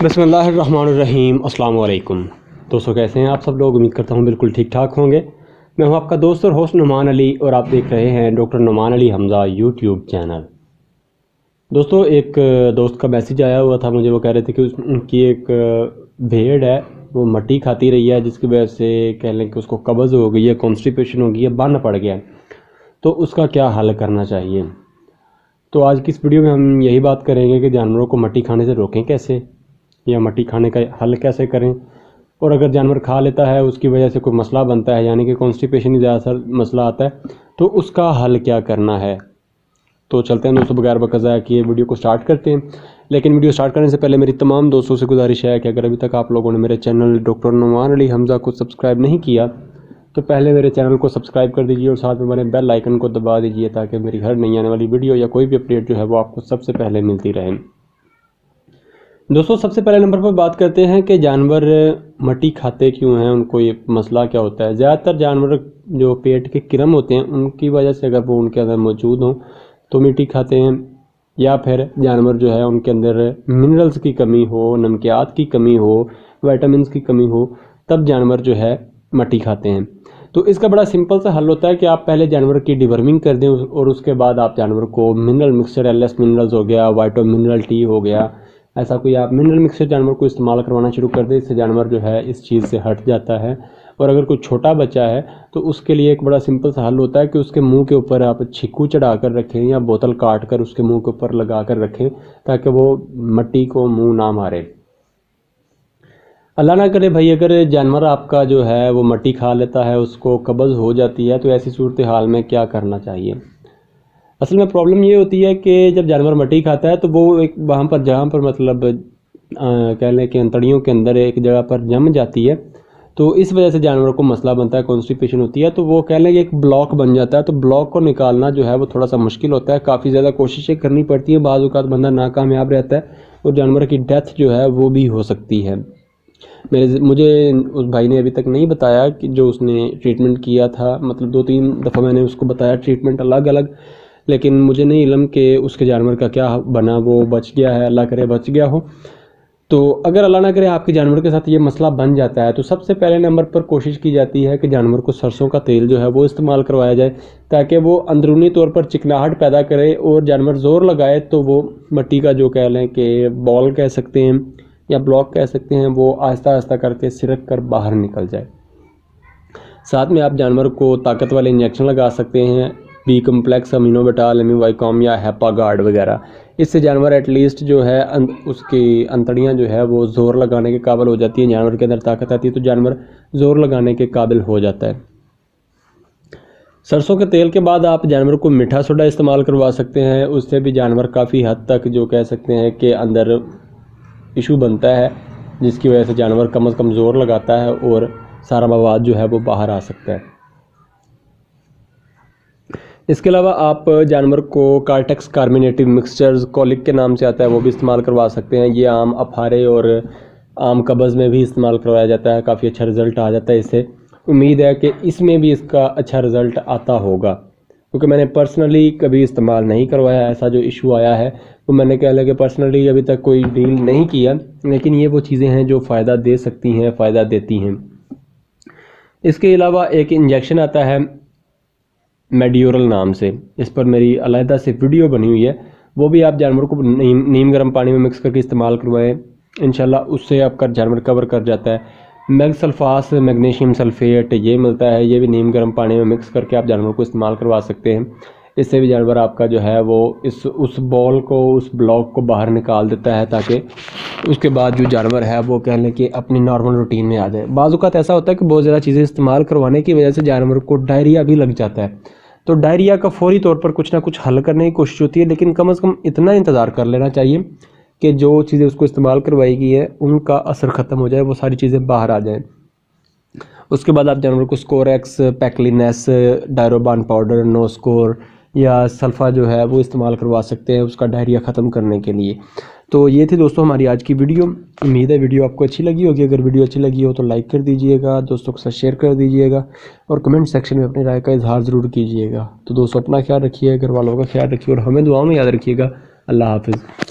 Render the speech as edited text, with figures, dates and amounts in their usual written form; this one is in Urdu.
بسم اللہ الرحمن الرحیم۔ السلام علیکم دوستوں، کیسے ہیں آپ سب لوگ؟ امید کرتا ہوں بالکل ٹھیک ٹھاک ہوں گے۔ میں ہوں آپ کا دوست اور ہوسٹ نعمان علی، اور آپ دیکھ رہے ہیں ڈاکٹر نعمان علی حمزہ یوٹیوب چینل۔ دوستوں، ایک دوست کا میسیج آیا ہوا تھا مجھے، وہ کہہ رہے تھے کہ ان کی ایک بھیڑ ہے، وہ مٹی کھاتی رہی ہے، جس کی وجہ سے کہہ لیں کہ اس کو قبض ہو گئی ہے، کانسٹیپیشن ہو گئی ہے، بن پڑ گیا ہے، تو اس کا کیا حل کرنا چاہیے؟ تو آج کی اس ویڈیو میں ہم یہی بات کریں گے کہ جانوروں کو مٹی کھانے سے روکیں کیسے، یا مٹی کھانے کا حل کیسے کریں، اور اگر جانور کھا لیتا ہے اس کی وجہ سے کوئی مسئلہ بنتا ہے، یعنی کہ کانسٹیپیشن ہی زیادہ مسئلہ آتا ہے، تو اس کا حل کیا کرنا ہے۔ تو چلتے ہیں دوستوں، بغیر وقت ضائع کیے ویڈیو کو سٹارٹ کرتے ہیں۔ لیکن ویڈیو سٹارٹ کرنے سے پہلے میری تمام دوستوں سے گزارش ہے کہ اگر ابھی تک آپ لوگوں نے میرے چینل ڈاکٹر نعمان علی حمزہ کو سبسکرائب نہیں کیا تو پہلے میرے چینل کو سبسکرائب کر دیجیے، اور ساتھ میں میرے بیل آئیکن کو دبا دیجیے تاکہ میری ہر نئی آنے والی ویڈیو یا کوئی بھی اپڈیٹ جو ہے وہ آپ کو سب سے پہلے ملتی رہے۔ دوستوں، سب سے پہلے نمبر پر بات کرتے ہیں کہ جانور مٹی کھاتے کیوں ہیں، ان کو یہ مسئلہ کیا ہوتا ہے۔ زیادہ تر جانور جو پیٹ کے کرم ہوتے ہیں ان کی وجہ سے اگر وہ ان کے اندر موجود ہوں تو مٹی کھاتے ہیں، یا پھر جانور جو ہے ان کے اندر منرلز کی کمی ہو، نمکیات کی کمی ہو، وائٹامنز کی کمی ہو، تب جانور جو ہے مٹی کھاتے ہیں۔ تو اس کا بڑا سمپل سا حل ہوتا ہے کہ آپ پہلے جانور کی ڈیورمنگ کر دیں، اور اس کے بعد آپ جانور کو mineral mixture, L S minerals ہو گیا، وائٹو منرل ٹی ہو گیا، ایسا کوئی آپ منرل مکسچر جانور کو استعمال کروانا شروع کر دیں۔ اس سے جانور جو ہے اس چیز سے ہٹ جاتا ہے۔ اور اگر کوئی چھوٹا بچہ ہے تو اس کے لیے ایک بڑا سمپل سا حل ہوتا ہے کہ اس کے منہ کے اوپر آپ چھکو چڑھا کر رکھیں، یا بوتل کاٹ کر اس کے منہ کے اوپر لگا کر رکھیں تاکہ وہ مٹی کو منہ نہ مارے۔ اللہ نہ کرے بھائی، اگر جانور آپ کا جو ہے وہ مٹی کھا لیتا ہے، اس کو قبض ہو جاتی ہے، تو ایسی صورتحال میں کیا کرنا چاہیے؟ اصل میں پرابلم یہ ہوتی ہے کہ جب جانور مٹی کھاتا ہے تو وہ ایک وہاں پر جہاں پر مطلب کہہ لیں کہ انتڑیوں کے اندر ایک جگہ پر جم جاتی ہے، تو اس وجہ سے جانور کو مسئلہ بنتا ہے، کانسٹیپیشن ہوتی ہے، تو وہ کہہ لیں کہ ایک بلاک بن جاتا ہے۔ تو بلاک کو نکالنا جو ہے وہ تھوڑا سا مشکل ہوتا ہے، کافی زیادہ کوششیں کرنی پڑتی ہیں، بعض اوقات بندہ ناکامیاب رہتا ہے اور جانور کی ڈیتھ جو ہے وہ بھی ہو سکتی ہے۔ مجھے اس بھائی نے ابھی تک نہیں بتایا کہ جو اس نے ٹریٹمنٹ کیا تھا، مطلب 2-3 دفعہ میں نے اس کو بتایا ٹریٹمنٹ الگ الگ، لیکن مجھے نہیں علم کہ اس کے جانور کا کیا بنا، وہ بچ گیا ہے، اللہ کرے بچ گیا ہو۔ تو اگر اللہ نہ کرے آپ کے جانور کے ساتھ یہ مسئلہ بن جاتا ہے تو سب سے پہلے نمبر پر کوشش کی جاتی ہے کہ جانور کو سرسوں کا تیل جو ہے وہ استعمال کروایا جائے، تاکہ وہ اندرونی طور پر چکناہٹ پیدا کرے، اور جانور زور لگائے تو وہ مٹی کا جو کہہ لیں کہ بال کہہ سکتے ہیں یا بلاک کہہ سکتے ہیں، وہ آہستہ آہستہ کر کے سرک کر باہر نکل جائے۔ ساتھ میں آپ جانور کو طاقت والے انجیکشن لگا سکتے ہیں، بی کمپلیکس، امینو بیٹال، ایمی وائکام یا ہیپا گارڈ وغیرہ۔ اس سے جانور ایٹ لیسٹ جو ہے اس کی انتڑیاں جو ہے وہ زور لگانے کے قابل ہو جاتی ہیں، جانور کے اندر طاقت آتی ہے تو جانور زور لگانے کے قابل ہو جاتا ہے۔ سرسوں کے تیل کے بعد آپ جانور کو میٹھا سوڈا استعمال کروا سکتے ہیں، اس سے بھی جانور کافی حد تک جو کہہ سکتے ہیں کہ اندر ایشو بنتا ہے، جس کی وجہ سے جانور کم از کم زور لگاتا ہے اور سارا مواد جو ہے وہ باہر آ سکتا ہے۔ اس کے علاوہ آپ جانور کو کارٹیکس کاربونیٹڈ مکسچرز، کولک کے نام سے آتا ہے، وہ بھی استعمال کروا سکتے ہیں۔ یہ عام افارے اور عام قبض میں بھی استعمال کروایا جاتا ہے، کافی اچھا رزلٹ آ جاتا ہے اس سے۔ امید ہے کہ اس میں بھی اس کا اچھا رزلٹ آتا ہوگا، کیونکہ میں نے پرسنلی کبھی استعمال نہیں کروایا، ایسا جو ایشو آیا ہے وہ میں نے کہہ لیا کہ پرسنلی ابھی تک کوئی ڈیل نہیں کیا، لیکن یہ وہ چیزیں ہیں جو فائدہ دے سکتی ہیں، فائدہ دیتی ہیں۔ اس کے علاوہ ایک انجیکشن آتا ہے میڈیورل نام سے، اس پر میری علیحدہ سے ویڈیو بنی ہوئی ہے، وہ بھی آپ جانور کو نیم گرم پانی میں مکس کر کے استعمال کروائیں، انشاءاللہ اس سے آپ کا جانور کور کر جاتا ہے۔ میگ سلفاس، میگنیشیم سلفیٹ یہ ملتا ہے، یہ بھی نیم گرم پانی میں مکس کر کے آپ جانور کو استعمال کروا سکتے ہیں۔ اس سے بھی جانور آپ کا جو ہے وہ اس بال کو، اس بلاک کو باہر نکال دیتا ہے، تاکہ اس کے بعد جو جانور ہے وہ کہہ لیں کہ اپنی نارمل روٹین میں آ جائے۔ بعض اوقات ایسا ہوتا ہے کہ بہت زیادہ چیزیں استعمال کروانے کی وجہ سے جانور کو ڈائریا بھی لگ جاتا ہے، تو ڈائریا کا فوری طور پر کچھ نہ کچھ حل کرنے کی کوشش ہوتی ہے، لیکن کم از کم اتنا انتظار کر لینا چاہیے کہ جو چیزیں اس کو استعمال کروائی گئی ہے ان کا اثر ختم ہو جائے، وہ ساری چیزیں باہر آ جائیں۔ اس کے بعد آپ جانور کو اسکوریکس، پیکلینیس، ڈائروبان پاؤڈر، نو اسکور یا سلفا جو ہے وہ استعمال کروا سکتے ہیں اس کا ڈائریا ختم کرنے کے لیے۔ تو یہ تھی دوستوں ہماری آج کی ویڈیو، امید ہے ویڈیو آپ کو اچھی لگی ہوگی۔ اگر ویڈیو اچھی لگی ہو تو لائک کر دیجئے گا، دوستوں کے ساتھ شیئر کر دیجئے گا، اور کمنٹ سیکشن میں اپنی رائے کا اظہار ضرور کیجئے گا۔ تو دوستوں اپنا خیال رکھیے، گھر والوں کا خیال رکھیے، اور ہمیں دعاؤں میں یاد رکھیے گا۔ اللہ حافظ۔